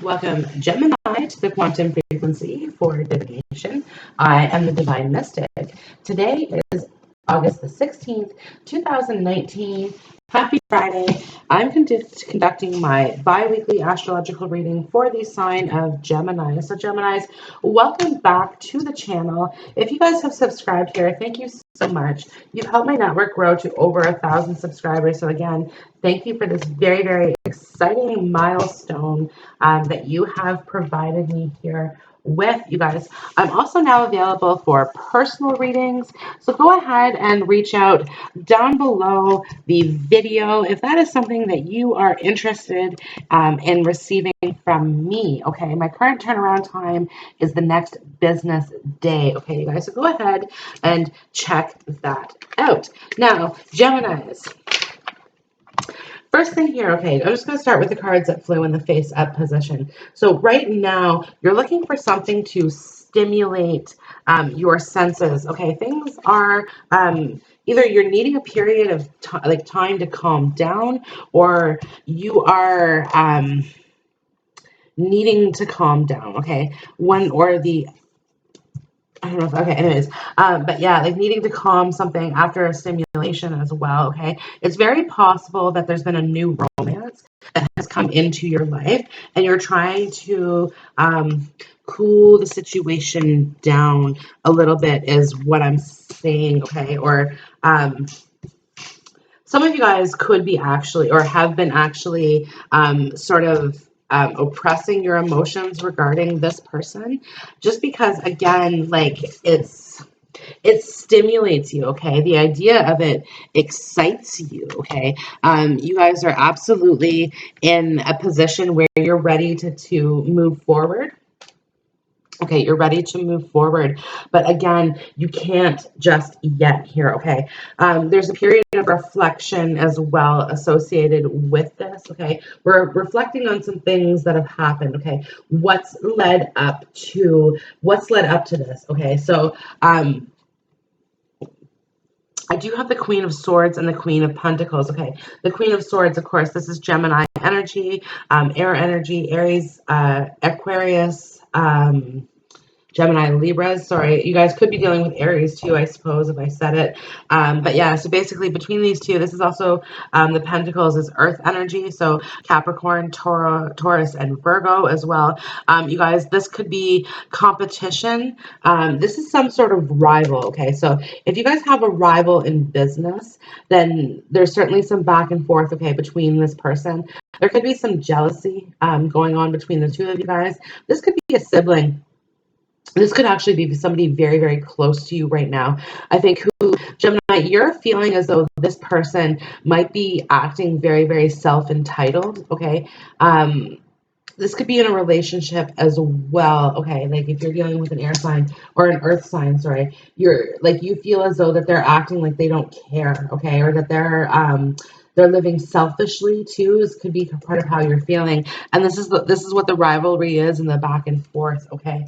Welcome, Gemini, to the quantum frequency for divination. I am the Divine Mystic. Today is August the 16th, 2019. Happy Friday. I'm conducting my bi-weekly astrological reading for the sign of Gemini. So Geminis, welcome back to the channel. If you guys have subscribed here, thank you so much. You've helped my network grow to over 1,000 subscribers. So again, thank you for this very, very exciting milestone that you have provided me here with, you guys. I'm also now available for personal readings, so go ahead and reach out down below the video if that is something that you are interested in receiving from me. Okay, my current turnaround time is the next business day. Okay, you guys, so go ahead and check that out. Now, Geminis, first thing here, okay, I'm just going to start with the cards that flew in the face-up position. So right now, you're looking for something to stimulate your senses, okay? Things are either you're needing a period of time to calm down, or you are needing to calm down, okay? One or the I don't know if, okay, anyways, but yeah, like needing to calm something after a stimulation as well, okay? It's very possible that there's been a new romance that has come into your life and you're trying to cool the situation down a little bit is what I'm saying, okay? Or some of you guys could be actually, or have been actually sort of oppressing your emotions regarding this person, just because, again, like it stimulates you, okay? The idea of it excites you, okay? You guys are absolutely in a position where you're ready to move forward. Okay, you're ready to move forward, but again, you can't just yet here, okay? There's a period of reflection as well associated with this, okay? We're reflecting on some things that have happened, okay? What's led up to this, okay? So, I do have the Queen of Swords and the Queen of Pentacles. Okay, the Queen of Swords, of course, this is Gemini energy, air energy, Aries, Aquarius, Gemini, Libras. Sorry, you guys could be dealing with Aries too, I suppose, if I said it. But yeah, so basically between these two, this is also the Pentacles is Earth energy. So Capricorn, Taurus, and Virgo as well. You guys, this could be competition. This is some sort of rival. Okay, so if you guys have a rival in business, then there's certainly some back and forth, okay, between this person. There could be some jealousy going on between the two of you guys. This could be a sibling. This could actually be somebody very, very close to you right now. I think Gemini, you're feeling as though this person might be acting very, very self-entitled, okay? This could be in a relationship as well, okay? Like if you're dealing with an air sign or an earth sign, sorry, you feel as though that they're acting like they don't care, okay? Or that they're living selfishly too. This could be part of how you're feeling. And this is what the rivalry is in the back and forth, okay?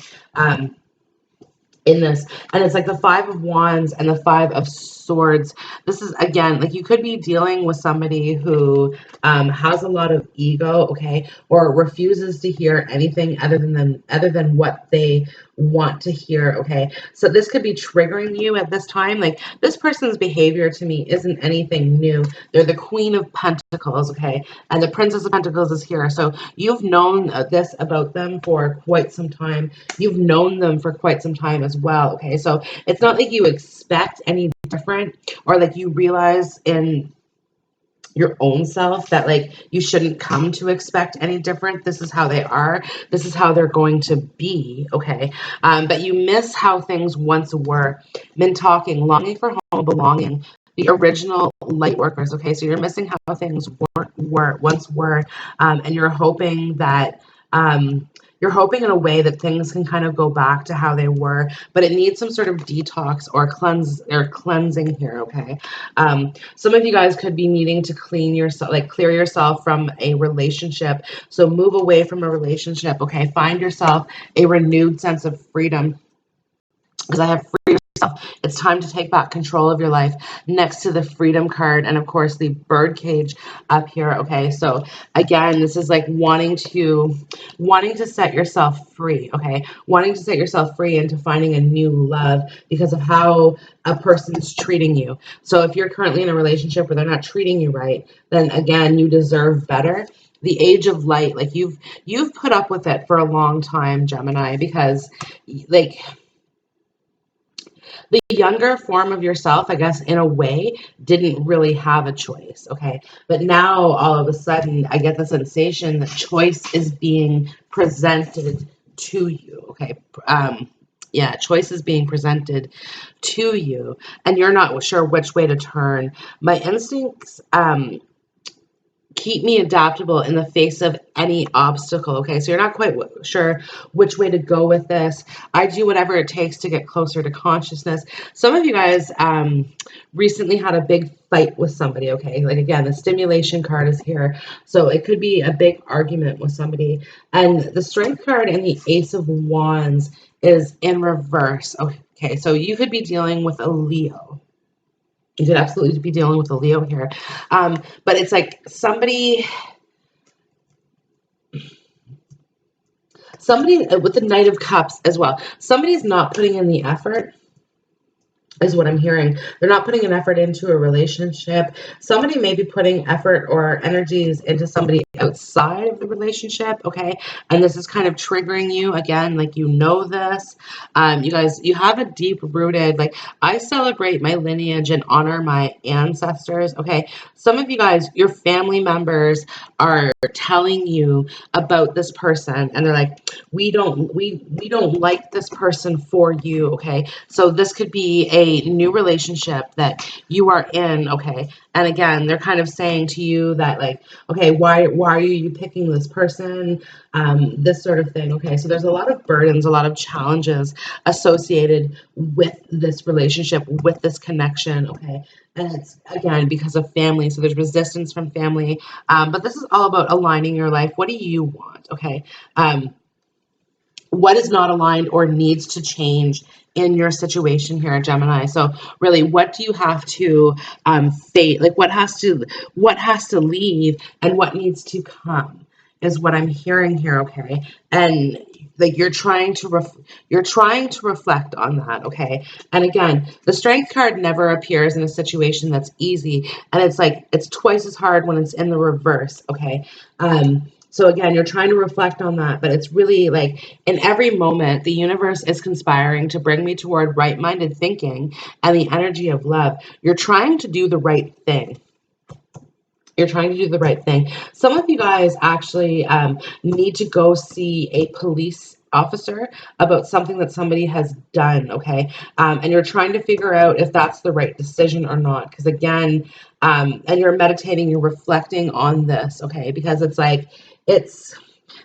In this, and it's like the Five of Wands and the Five of Swords. This is, again, like you could be dealing with somebody who has a lot of ego, okay, or refuses to hear anything other than what they want to hear, okay? So this could be triggering you at this time. Like this person's behavior to me isn't anything new. They're the Queen of Pentacles, okay, and the Princess of Pentacles is here. So you've known this about them for quite some time. You've known them for quite some time as well, okay? So it's not like you expect any different, or like you realize in your own self that like you shouldn't come to expect any different. This is how they are. This is how they're going to be, okay? But you miss how things once were. Been talking, longing for home, belonging, the original light workers, okay? So you're missing how things once were, and you're hoping that you're hoping in a way that things can kind of go back to how they were, but it needs some sort of detox or cleansing here, okay? Some of you guys could be needing to clear yourself from a relationship. So move away from a relationship, okay? Find yourself a renewed sense of freedom, because I have free yourself yourself. It's time to take back control of your life, next to the freedom card, and of course the bird cage up here. Okay, so again, this is like wanting to set yourself free. Okay, wanting to set yourself free into finding a new love because of how a person's treating you. So if you're currently in a relationship where they're not treating you right, then again, you deserve better. The age of light, like you've put up with it for a long time, Gemini, because like the younger form of yourself, I guess, in a way, didn't really have a choice. Okay, but now all of a sudden I get the sensation that choice is being presented to you. Okay, yeah, choice is being presented to you, and you're not sure which way to turn. My instincts keep me adaptable in the face of any obstacle. Okay, so you're not quite sure which way to go with this. I do whatever it takes to get closer to consciousness. Some of you guys recently had a big fight with somebody. Okay, like again, the stimulation card is here, so it could be a big argument with somebody. And the strength card and the ace of wands is in reverse. Okay, so you could be dealing with a Leo. You could absolutely be dealing with a Leo here. But it's like somebody with the Knight of Cups as well. Somebody's not putting in the effort, is what I'm hearing. They're not putting an effort into a relationship. Somebody may be putting effort or energies into somebody outside of the relationship, okay? And this is kind of triggering you again, like you know this. You guys, you have a deep-rooted, like I celebrate my lineage and honor my ancestors, okay? Some of you guys, your family members are telling you about this person and they're like, we don't like this person for you, okay? So this could be a new relationship that you are in, okay? And again, they're kind of saying to you that like, okay, why are you picking this person? This sort of thing, okay? So there's a lot of burdens, a lot of challenges associated with this relationship, with this connection, okay? And it's again because of family, so there's resistance from family, but this is all about aligning your life. What do you want, okay? What is not aligned or needs to change in your situation here, Gemini? So really, what do you have to fate? Like what has to leave and what needs to come is what I'm hearing here, okay? And like you're trying to reflect on that, okay? And again, the strength card never appears in a situation that's easy, and it's like it's twice as hard when it's in the reverse, okay? So again, you're trying to reflect on that, but it's really like in every moment, the universe is conspiring to bring me toward right-minded thinking and the energy of love. You're trying to do the right thing. You're trying to do the right thing. Some of you guys actually need to go see a police officer about something that somebody has done, okay? And you're trying to figure out if that's the right decision or not. Because again, and you're meditating, you're reflecting on this, okay? Because it's like, it's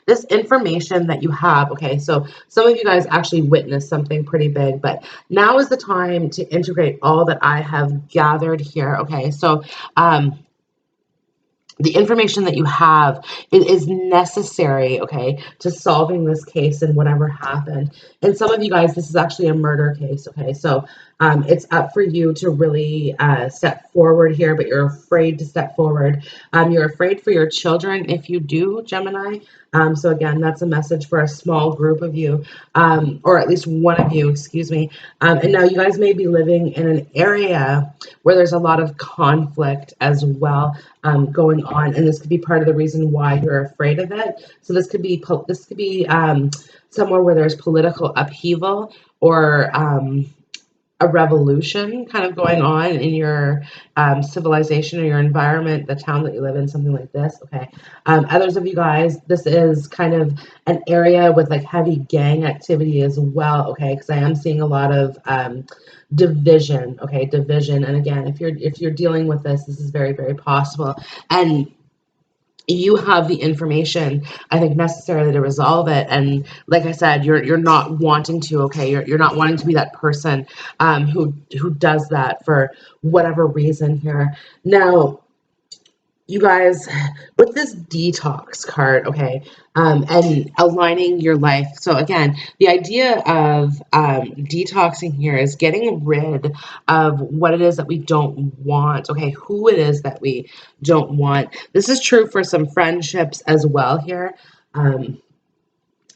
this information that you have, okay? So some of you guys actually witnessed something pretty big, but now is the time to integrate all that I have gathered here, okay? So, the information that you have is necessary, okay, to solving this case and whatever happened. And some of you guys, this is actually a murder case, okay? So it's up for you to really step forward here, but you're afraid to step forward. You're afraid for your children if you do, Gemini. So again, that's a message for a small group of you, or at least one of you, excuse me. And now you guys may be living in an area where there's a lot of conflict as well going on, and this could be part of the reason why you're afraid of it. So this could be somewhere where there's political upheaval or a revolution kind of going on in your civilization or your environment, the town that you live in, something like this, okay? Others of you guys, this is kind of an area with like heavy gang activity as well, okay? Because I am seeing a lot of division, okay? Division. And again, if you're dealing with this is very, very possible. And you have the information, I think, necessarily to resolve it. And like I said, you're not wanting to, okay? You're not wanting to be that person who does that for whatever reason here. Now, you guys, with this detox card, okay, and aligning your life. So again, the idea of detoxing here is getting rid of what it is that we don't want, okay, who it is that we don't want. This is true for some friendships as well here.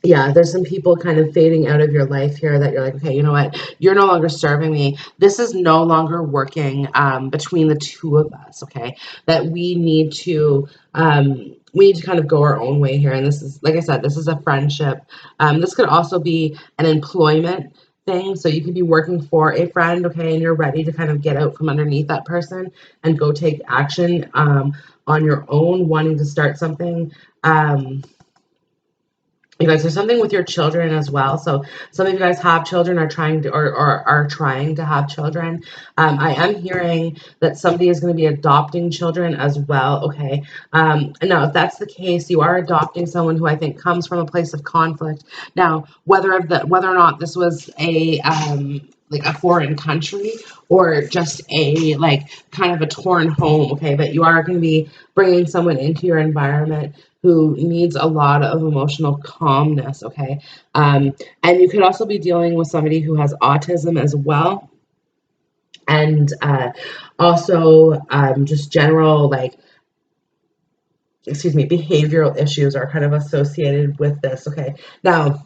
Yeah, there's some people kind of fading out of your life here that you're like, okay, you know what? You're no longer serving me. This is no longer working between the two of us, okay? That we need to kind of go our own way here. And this is, like I said, this is a friendship. This could also be an employment thing. So you could be working for a friend, okay, and you're ready to kind of get out from underneath that person and go take action on your own, wanting to start something. You guys, there's something with your children as well. So some of you guys have children, are trying to or are trying to have children. I am hearing that somebody is going to be adopting children as well. Okay. And now if that's the case, you are adopting someone who I think comes from a place of conflict. Now, whether or not this was a like a foreign country or just a like kind of a torn home, okay, but you are going to be bringing someone into your environment who needs a lot of emotional calmness, okay? And you could also be dealing with somebody who has autism as well. And also just general, like, behavioral issues are kind of associated with this, okay? Now,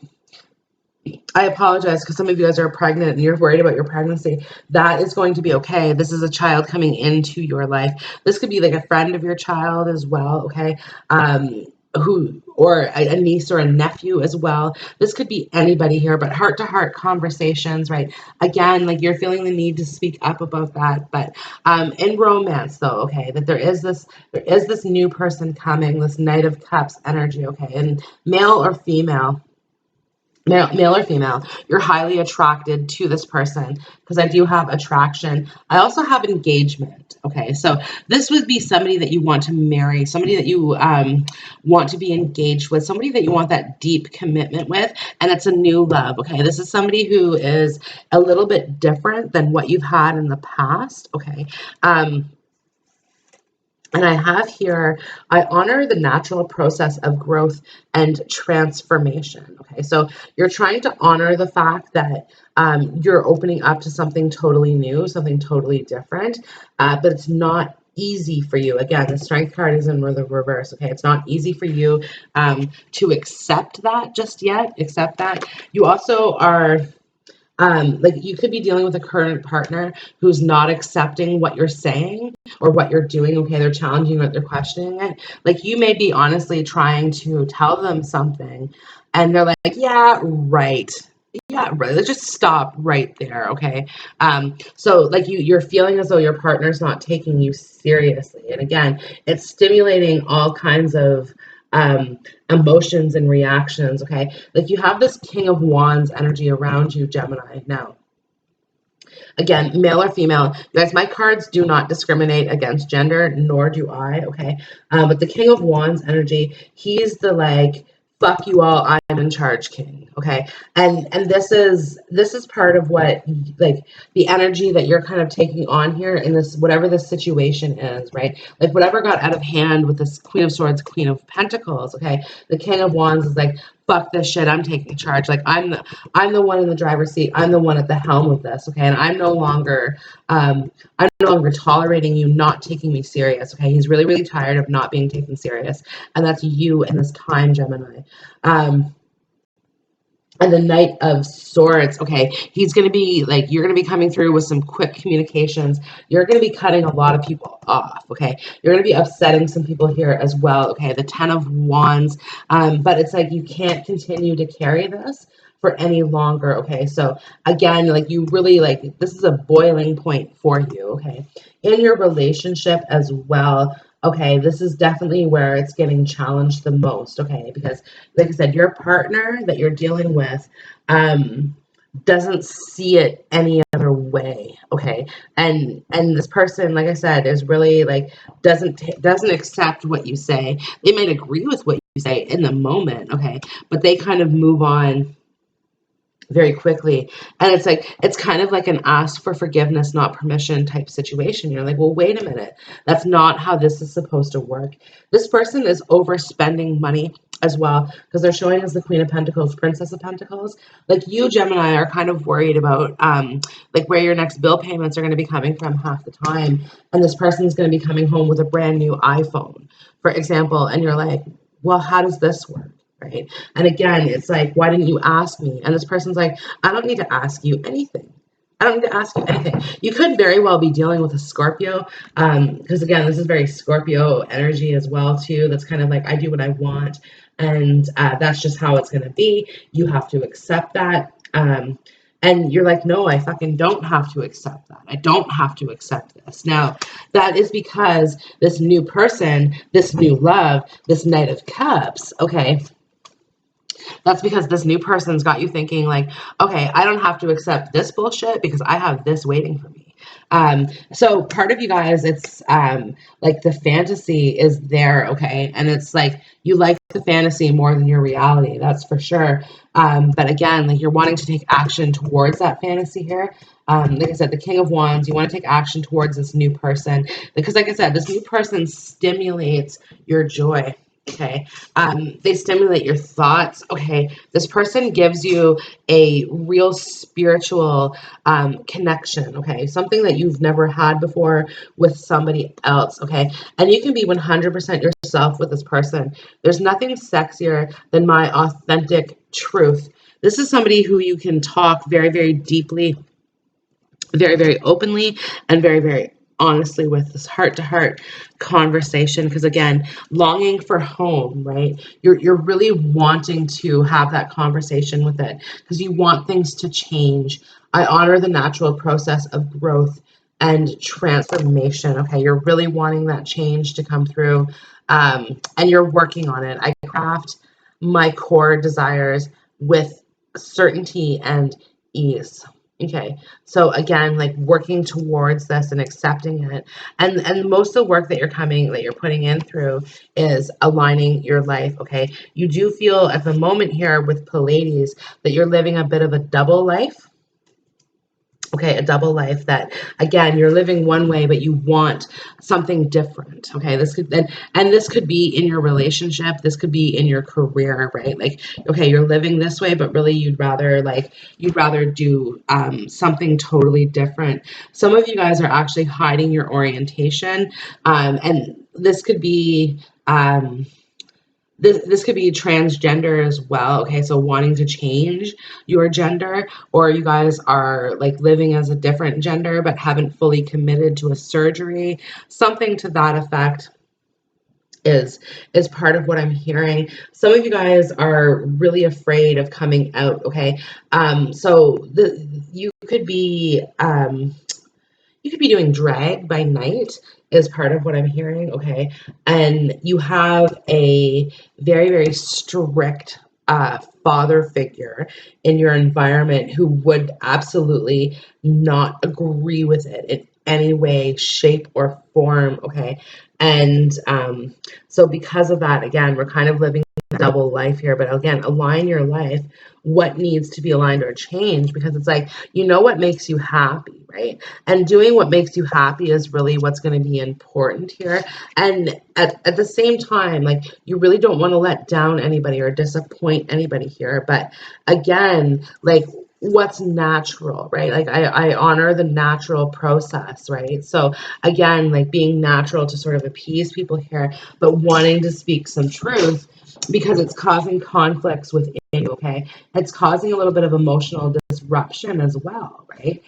I apologize because some of you guys are pregnant and you're worried about your pregnancy. That is going to be okay. This is a child coming into your life. This could be like a friend of your child as well, okay? Or a niece or a nephew as well. This could be anybody here, but heart-to-heart conversations, right? Again, like you're feeling the need to speak up about that. But in romance, though, okay, that there is this new person coming, this Knight of Cups energy, okay, and male or female. Male or female, you're highly attracted to this person because I do have attraction. I also have engagement. Okay, so this would be somebody that you want to marry, somebody that you want to be engaged with, somebody that you want that deep commitment with, and it's a new love. Okay, this is somebody who is a little bit different than what you've had in the past. Okay. And I have here, I honor the natural process of growth and transformation. Okay, so you're trying to honor the fact that you're opening up to something totally new, something totally different, but it's not easy for you. Again, the strength card is in the reverse. Okay, it's not easy for you to accept that just yet. Accept that. You also are like you could be dealing with a current partner who's not accepting what you're saying or what you're doing. Okay, they're challenging it, they're questioning it. Like you may be honestly trying to tell them something and they're like, yeah, right. Yeah, right. Let's just stop right there. Okay. So like you're feeling as though your partner's not taking you seriously. And again, it's stimulating all kinds of um emotions and reactions. Okay, like you have this King of Wands energy around you, Gemini. Now, again, male or female, you guys, my cards do not discriminate against gender, nor do I. Okay, but the King of Wands energy, he's the like fuck you all, I'm in charge king. Okay, and this is part of what, like, the energy that you're kind of taking on here in this, whatever this situation is, right? Like whatever got out of hand with this Queen of Swords, Queen of Pentacles. Okay, the King of Wands is like, fuck this shit, I'm taking charge. Like I'm the one in the driver's seat, I'm the one at the helm of this. Okay, and I'm no longer tolerating you not taking me serious. Okay, he's really, really tired of not being taken serious, and that's you in this time, Gemini. um and the Knight of Swords, okay, he's going to be like, you're going to be coming through with some quick communications. You're going to be cutting a lot of people off, okay? You're going to be upsetting some people here as well, okay? The Ten of Wands, but it's like you can't continue to carry this for any longer, okay? So again, like you really, like, this is a boiling point for you, okay? In your relationship as well, okay, this is definitely where it's getting challenged the most, okay? Because like I said, your partner that you're dealing with doesn't see it any other way, okay? And this person, like I said, is really like doesn't accept what you say. They might agree with what you say in the moment, okay, but they kind of move on very quickly. And it's like, it's kind of like an ask for forgiveness, not permission type situation. You're like, well, wait a minute. That's not how this is supposed to work. This person is overspending money as well, because they're showing us the Queen of Pentacles, Princess of Pentacles. Like, you, Gemini, are kind of worried about like where your next bill payments are going to be coming from half the time. And this person's going to be coming home with a brand new iPhone, for example. And you're like, well, how does this work? Right. And again, it's like, why didn't you ask me? And this person's like, I don't need to ask you anything. I don't need to ask you anything. You could very well be dealing with a Scorpio, because again, this is very Scorpio energy as well too. That's kind of like, I do what I want, and that's just how it's going to be. You have to accept that. And you're like, no, I fucking don't have to accept that. I don't have to accept this. Now, that is because this new person, this new love, this Knight of Cups, okay, that's because this new person's got you thinking like, okay, I don't have to accept this bullshit because I have this waiting for me. So part of you guys, it's like the fantasy is there, okay? And it's like you like the fantasy more than your reality, that's for sure. But again, like you're wanting to take action towards that fantasy here. Like I said, the King of Wands, you want to take action towards this new person because, like I said, this new person stimulates your joy. Okay. They stimulate your thoughts. Okay. This person gives you a real spiritual connection. Okay. Something that you've never had before with somebody else. Okay. And you can be 100% yourself with this person. There's nothing sexier than my authentic truth. This is somebody who you can talk very, very deeply, very, very openly, and very, very honestly with this heart-to-heart conversation. Because again, longing for home, right? You're really wanting to have that conversation with it because you want things to change. I honor the natural process of growth and transformation. Okay, you're really wanting that change to come through, and you're working on it. I craft my core desires with certainty and ease. Okay, so again, like working towards this and accepting it, and most of the work that you're putting in through is aligning your life. Okay, you do feel at the moment here with Pleiades that you're living a bit of a double life. Okay, a double life that again you're living one way but you want something different. Okay, this could and this could be in your relationship, this could be in your career, right? Like, okay, you're living this way but really you'd rather do something totally different. Some of you guys are actually hiding your orientation, and this could be this could be transgender as well. Okay, so wanting to change your gender, or you guys are like living as a different gender but haven't fully committed to a surgery. Something to that effect is part of what I'm hearing. Some of you guys are really afraid of coming out. Okay, so you could be doing drag by night is part of what I'm hearing, okay? And you have a very, very strict father figure in your environment who would absolutely not agree with it in any way, shape, or form, okay? And so because of that, again, we're kind of living a double life here, but again, align your life, what needs to be aligned or changed, because it's like, you know what makes you happy, right? And doing what makes you happy is really what's going to be important here. And at the same time, like, you really don't want to let down anybody or disappoint anybody here. But again, like, what's natural, right? Like, I honor the natural process, right? So again, like being natural to sort of appease people here, but wanting to speak some truth because it's causing conflicts within you, okay? It's causing a little bit of emotional disruption as well, right?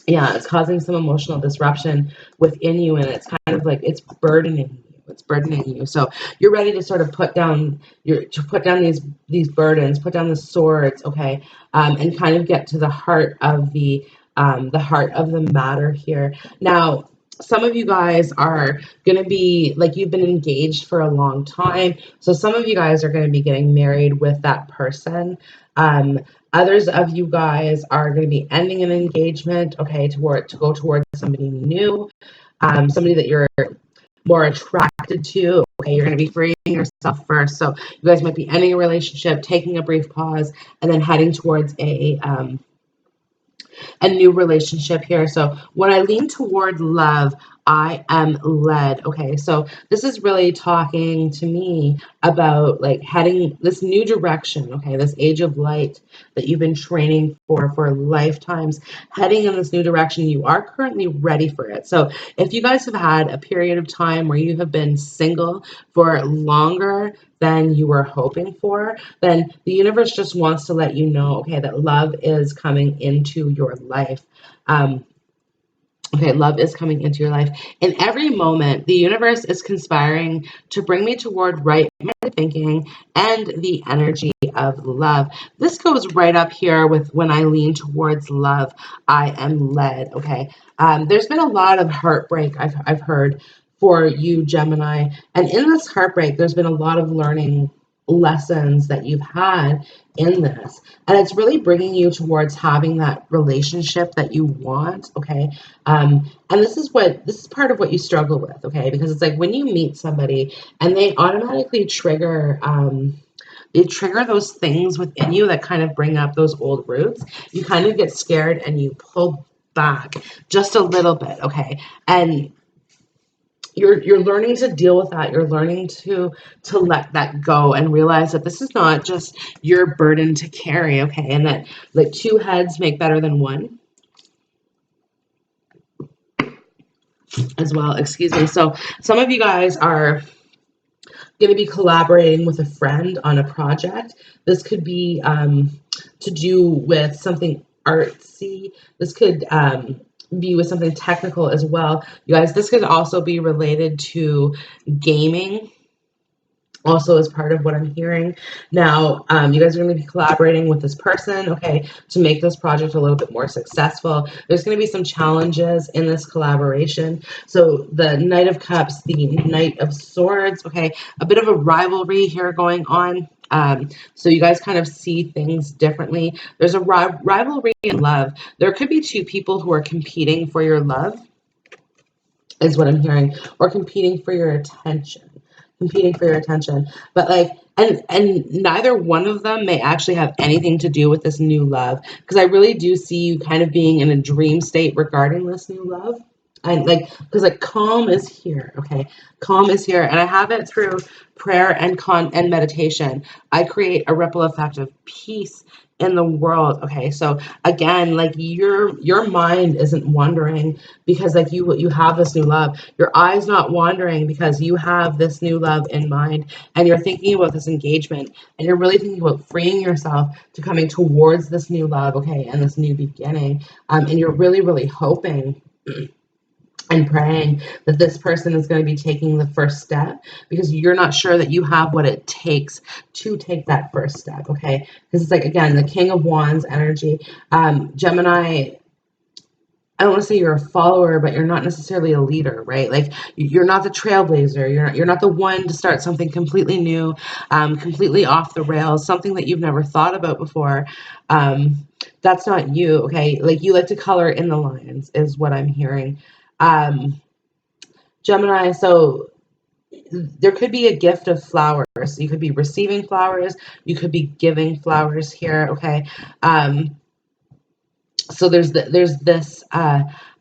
Yeah, it's causing some emotional disruption within you, and it's kind of like it's burdening you. It's burdening you. So you're ready to sort of put down these burdens, put down the swords, okay, and kind of get to the heart of the matter here. Now, some of you guys are going to be like, you've been engaged for a long time. So some of you guys are going to be getting married with that person. Others of you guys are going to be ending an engagement, okay, to go towards somebody new, somebody that you're more attracted to, Okay, you're going to be freeing yourself first. So you guys might be ending a relationship, taking a brief pause, and then heading towards a new relationship here. So when I lean toward love, I am led. Okay, so this is really talking to me about like heading this new direction. Okay, this age of light that you've been training for lifetimes, heading in this new direction. You are currently ready for it. So if you guys have had a period of time where you have been single for longer than you were hoping for, then the universe just wants to let you know, okay, that love is coming into your life. Um, Okay, love is coming into your life. In every moment, the universe is conspiring to bring me toward right-minded thinking and the energy of love. This goes right up here with when I lean towards love, I am led. Okay, there's been a lot of heartbreak I've heard for you, Gemini, and in this heartbreak, there's been a lot of learning lessons that you've had in this, and it's really bringing you towards having that relationship that you want. Okay, and this is part of what you struggle with, okay? Because it's like when you meet somebody and they automatically trigger they trigger those things within you that kind of bring up those old roots. You kind of get scared and you pull back just a little bit, okay? And you're learning to deal with that. You're learning to let that go and realize that this is not just your burden to carry, okay? And that like two heads make better than one as well. Excuse me. So some of you guys are going to be collaborating with a friend on a project. This could be to do with something artsy. This could be with something technical as well. You guys, this could also be related to gaming, also as part of what I'm hearing. Now, you guys are going to be collaborating with this person, okay, to make this project a little bit more successful. There's going to be some challenges in this collaboration. So the Knight of Cups, the Knight of Swords, okay, a bit of a rivalry here going on. So you guys kind of see things differently. There's a rivalry in love. There could be two people who are competing for your love, is what I'm hearing, or competing for your attention. Competing for your attention. But like, and neither one of them may actually have anything to do with this new love, because I really do see you kind of being in a dream state regarding this new love. And like, because like calm is here, okay? Calm is here, and I have it through prayer and meditation. I create a ripple effect of peace in the world. Okay, so again, like your mind isn't wandering because like you have this new love. Your eyes not wandering because you have this new love in mind, and you're thinking about this engagement, and you're really thinking about freeing yourself to coming towards this new love, okay, and this new beginning. And you're really hoping and praying that this person is going to be taking the first step, because you're not sure that you have what it takes to take that first step, okay? Because it's like, again, the King of Wands energy. Gemini, I don't want to say you're a follower, but you're not necessarily a leader, right? Like you're not the trailblazer. You're not the one to start something completely new, completely off the rails, something that you've never thought about before. That's not you, okay? Like you like to color in the lines, is what I'm hearing. Gemini, so there could be a gift of flowers. You could be receiving flowers. You could be giving flowers here, okay? So there's this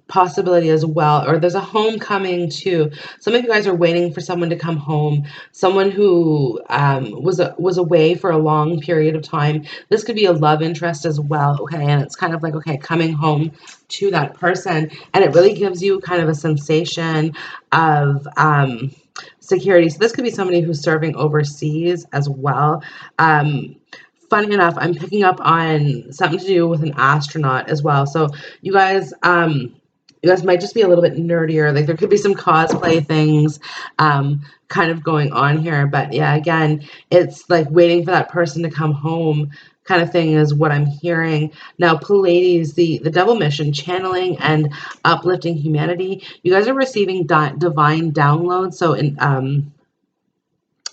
possibility as well, or there's a homecoming too. Some of you guys are waiting for someone to come home, someone who was away for a long period of time. This could be a love interest as well, okay? And it's kind of like, okay, coming home to that person, and it really gives you kind of a sensation of security. So this could be somebody who's serving overseas as well. Funny enough, I'm picking up on something to do with an astronaut as well. So you guys might just be a little bit nerdier. Like there could be some cosplay things kind of going on here. But yeah, again, it's like waiting for that person to come home kind of thing is what I'm hearing. Now, Pleiades, the double mission, channeling and uplifting humanity. You guys are receiving divine downloads. So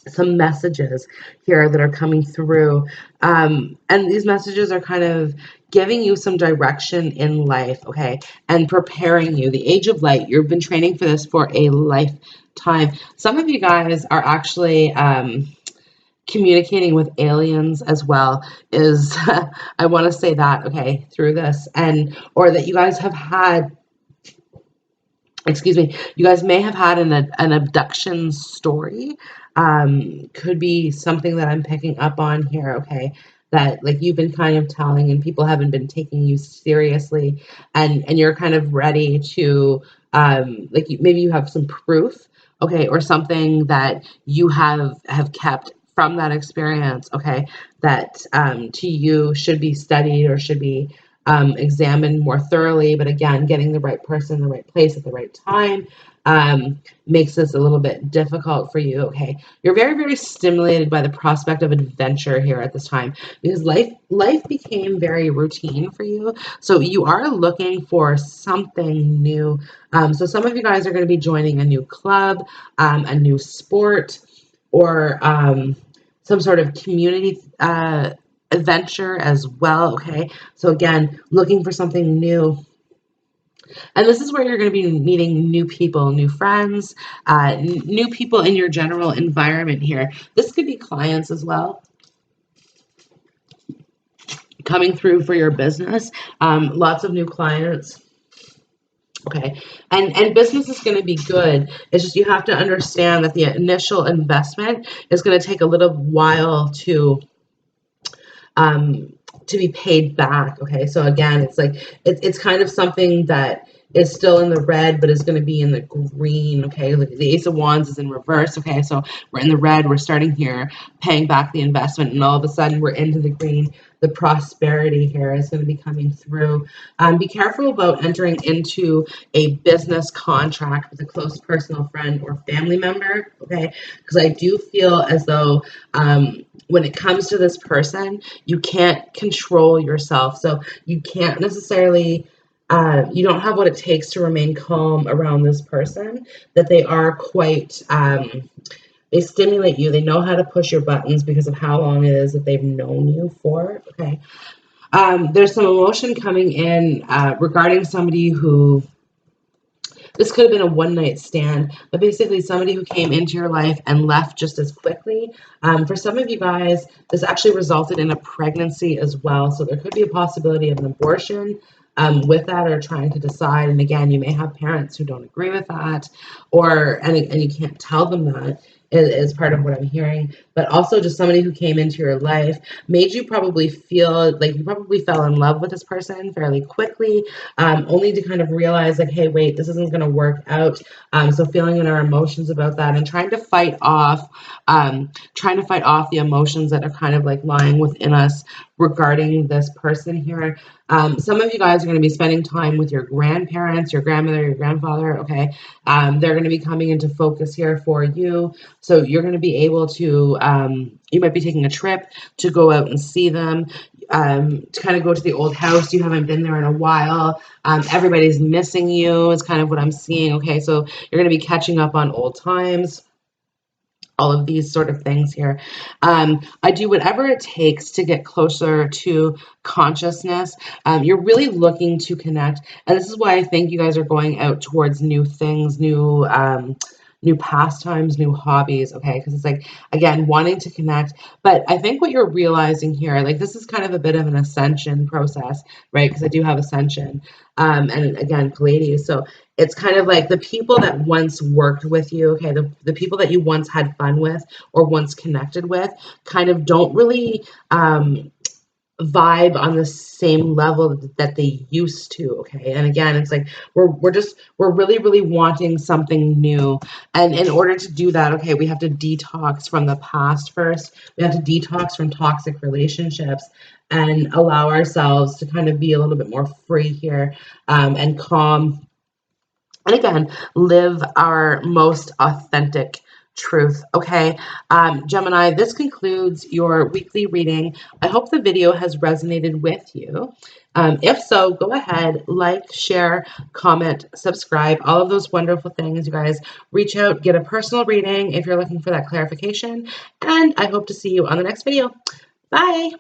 some messages here that are coming through. And these messages are kind of giving you some direction in life, okay, and preparing you. The age of light, you've been training for this for a lifetime. Some of you guys are actually communicating with aliens as well, is I want to say that, okay, through this, and or that you guys have had, excuse me, you guys may have had an abduction story. Could be something that I'm picking up on here, okay, that like you've been kind of telling and people haven't been taking you seriously, and you're kind of ready to like maybe you have some proof, okay, or something that you have kept from that experience, okay, that to you should be studied or should be examined more thoroughly. But again, getting the right person in the right place at the right time makes this a little bit difficult for you. Okay, you're very, very stimulated by the prospect of adventure here at this time because life became very routine for you. So you are looking for something new. So some of you guys are going to be joining a new club, a new sport, or some sort of community adventure as well. Okay, so again, looking for something new. And this is where you're going to be meeting new people, new friends, new people in your general environment here. This could be clients as well coming through for your business. Lots of new clients. Okay, and business is going to be good. It's just you have to understand that the initial investment is going to take a little while um, to be paid back. Okay, so again, it's like it's kind of something that is still in the red, but is going to be in the green. Okay, like the Ace of Wands is in reverse. Okay, so we're in the red. We're starting here, paying back the investment, and all of a sudden we're into the green. The prosperity here is going to be coming through. Be careful about entering into a business contract with a close personal friend or family member. Okay, because I do feel as though when it comes to this person, you can't control yourself. So you can't necessarily, you don't have what it takes to remain calm around this person, that they are quite, they stimulate you. They know how to push your buttons because of how long it is that they've known you for. Okay. There's some emotion coming in regarding somebody who this could have been a one night stand, but basically somebody who came into your life and left just as quickly. For some of you guys, this actually resulted in a pregnancy as well. So there could be a possibility of an abortion with that, or trying to decide. And again, you may have parents who don't agree with that, or and you can't tell them that is part of what I'm hearing. But also just somebody who came into your life made you probably feel like you probably fell in love with this person fairly quickly, only to kind of realize like, hey, wait, this isn't going to work out. So feeling in our emotions about that and trying to fight off the emotions that are kind of like lying within us regarding this person here. Some of you guys are going to be spending time with your grandparents, your grandmother, your grandfather. Okay, they're going to be coming into focus here for you. So you're going to be able to, you might be taking a trip to go out and see them, to kind of go to the old house. You haven't been there in a while. Everybody's missing you is kind of what I'm seeing. Okay, so you're going to be catching up on old times, all of these sort of things here. I do whatever it takes to get closer to consciousness. You're really looking to connect, and this is why I think you guys are going out towards new things, new pastimes, new hobbies. Okay, because it's like again wanting to connect. But I think what you're realizing here, like this is kind of a bit of an ascension process, right? Because I do have ascension, and again Pleiades. So it's kind of like the people that once worked with you, okay, the people that you once had fun with or once connected with kind of don't really vibe on the same level that they used to. Okay, and again it's like we're really really wanting something new, and in order to do that, okay, we have to detox from the past first. We have to detox from toxic relationships and allow ourselves to kind of be a little bit more free here, and calm, and again live our most authentic Truth. Okay, Gemini, this concludes your weekly reading. I hope the video has resonated with you. If so, go ahead, like, share, comment, subscribe, all of those wonderful things. You guys reach out, get a personal reading if you're looking for that clarification, and I hope to see you on the next video. Bye.